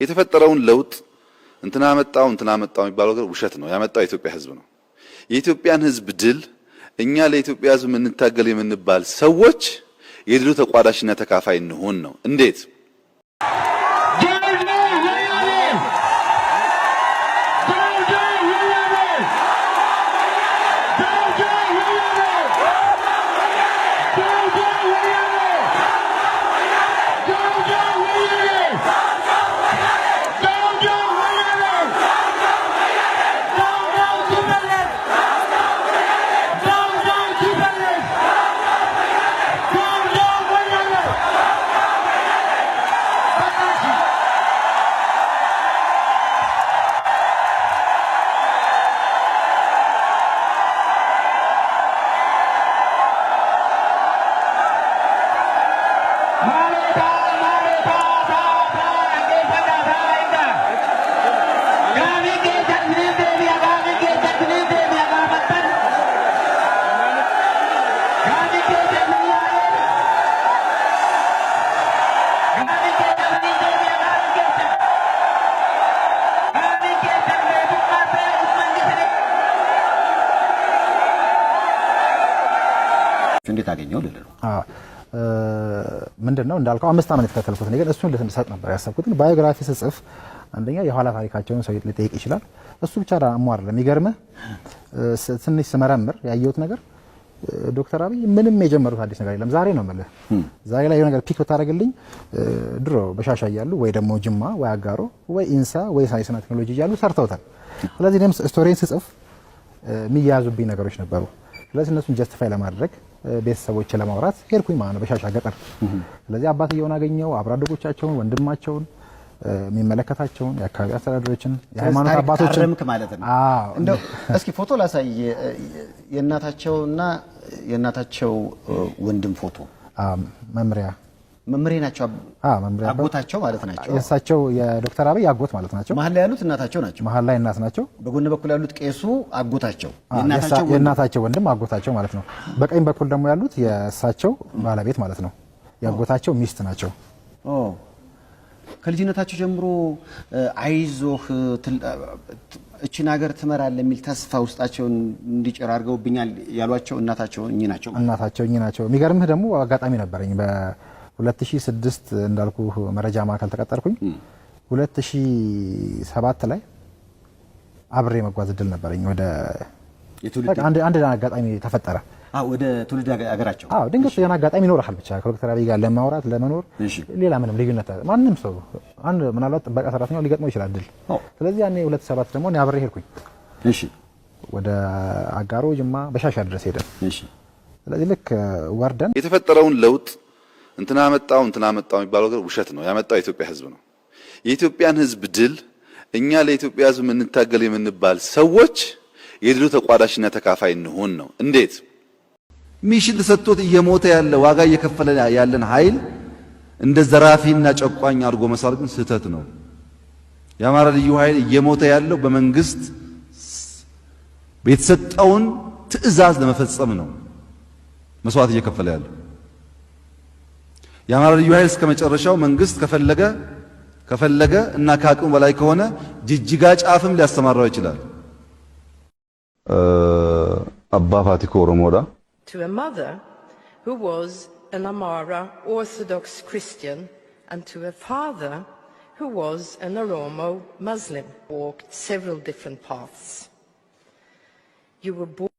የተፈጠረውን ለውጥ እንትና መጣው የሚባለው ነገር ውሸት ነው። ያመጣው የኢትዮጵያ ሕዝብ ነው። የኢትዮጵያን ሕዝብ ድል እኛ ለኢትዮጵያ ሕዝብ የምንታገል የምንባል ሰዎች የድሉ ተቋዳሽና ተካፋይ እንሆን ነው። እንዴት? እንዴት አገኘው ልልህ ምንድነው እንዳልከው 5 ዓመት የተከተልኩት ነገር እሱን ልትሰጥ ነበር ያሰብኩት። ባዮግራፊ ስጽፍ አንደኛ የኋላ ታሪካቸውን ሰው ሊጠይቅ ይችላል። እሱ ብቻ ደግሞ አይደለም የሚገርምህ ትንሽ ስመረምር ያየሁት ነገር ዶክተር አብይ ምንም የጀመሩት አዲስ ነገር የለም። ዛሬ ነው ማለት ዛሬ ላይ የሆነ ነገር ፒክ ብታደርግልኝ ድሮ በሻሻ እያሉ ወይ ደግሞ ጅማ ወይ አጋሮ ወይ ኢንሳ ወይ ሳይንስና ቴክኖሎጂ እያሉ ሰርተውታል። ስለዚህ እኔም ስቶሪን ስጽፍ የሚያዙብኝ ነገሮች ነበሩ። ስለዚህ እነሱን ጀስቲፋይ ለማድረግ ቤተሰቦች ለማውራት ሄድኩኝ ማለት ነው በሻሻ ገጠር። ስለዚህ አባትየውን አገኘው፣ አብራደጎቻቸውን፣ ወንድማቸውን፣ የሚመለከታቸውን የአካባቢ አስተዳደሮችን፣ የሃይማኖት አባቶችን አረምክ ማለት ነው። እንደው እስኪ ፎቶ ላሳይ። የእናታቸው ወንድም ፎቶ መምሬ ናቸው። መምሬ አጎታቸው ማለት ናቸው። የእሳቸው የዶክተር አብይ አጎት ማለት ናቸው። መሀል ላይ ያሉት እናታቸው ናቸው። መሀል ላይ እናት ናቸው። በጎን በኩል ያሉት ቄሱ አጎታቸው፣ የእናታቸው ወንድም አጎታቸው ማለት ነው። በቀኝ በኩል ደግሞ ያሉት የእሳቸው ባለቤት ማለት ነው። ያጎታቸው ሚስት ናቸው። ከልጅነታቸው ጀምሮ አይዞህ እቺን ሀገር ትመራለህ የሚል ተስፋ ውስጣቸውን እንዲጭር አድርገውብኛል ያሏቸው እናታቸው እኚህ ናቸው። እናታቸው እኚህ ናቸው። የሚገርምህ ደግሞ አጋጣሚ ነበረኝ በ2006 እንዳልኩ መረጃ ማዕከል ተቀጠርኩኝ። 2007 ላይ አብሬ መጓዝ እድል ነበረኝ ወደ አንድ አጋጣሚ ተፈጠረ። ወደ ትውልድ ሀገራቸው። ድንገት የሆነ አጋጣሚ ይኖርሃል ብቻ ከዶክተር አብይ ጋር ለማውራት ለመኖር፣ ሌላ ምንም ልዩነት ማንም ሰው አንድ ምናልባት ጥበቃ ሰራተኛው ሊገጥመው ይችላል ድል። ስለዚህ ያኔ 2007 ደግሞ እኔ አብሬ ሄድኩኝ። ወደ አጋሮ ጅማ በሻሻ ድረስ ሄደን። ስለዚህ ልክ ወርደን የተፈጠረውን ለውጥ እንትና መጣው የሚባለው ነገር ውሸት ነው። ያመጣው የኢትዮጵያ ሕዝብ ነው። የኢትዮጵያን ሕዝብ ድል እኛ ለኢትዮጵያ ሕዝብ የምንታገል የምንባል ሰዎች የድሉ ተቋዳሽና ተካፋይ እንሆን ነው። እንዴት? ሚሽን ተሰጥቶት እየሞተ ያለ ዋጋ እየከፈለ ያለን ኃይል እንደ ዘራፊና ጨቋኝ አድርጎ መሳል ግን ስህተት ነው። የአማራ ልዩ ኃይል እየሞተ ያለው በመንግስት የተሰጠውን ትዕዛዝ ለመፈጸም ነው መስዋዕት እየከፈለ ያለው። የአማራ ልዩ ኃይል እስከ መጨረሻው መንግስት ከፈለገ እና ከአቅሙ በላይ ከሆነ ጅጅጋ ጫፍም ሊያስተማራው ይችላል። አባ ፋቲኮ ኦሮሞዳ to a mother who was an Amara Orthodox Christian and to a father who was an Oromo Muslim, walked several different paths. You were born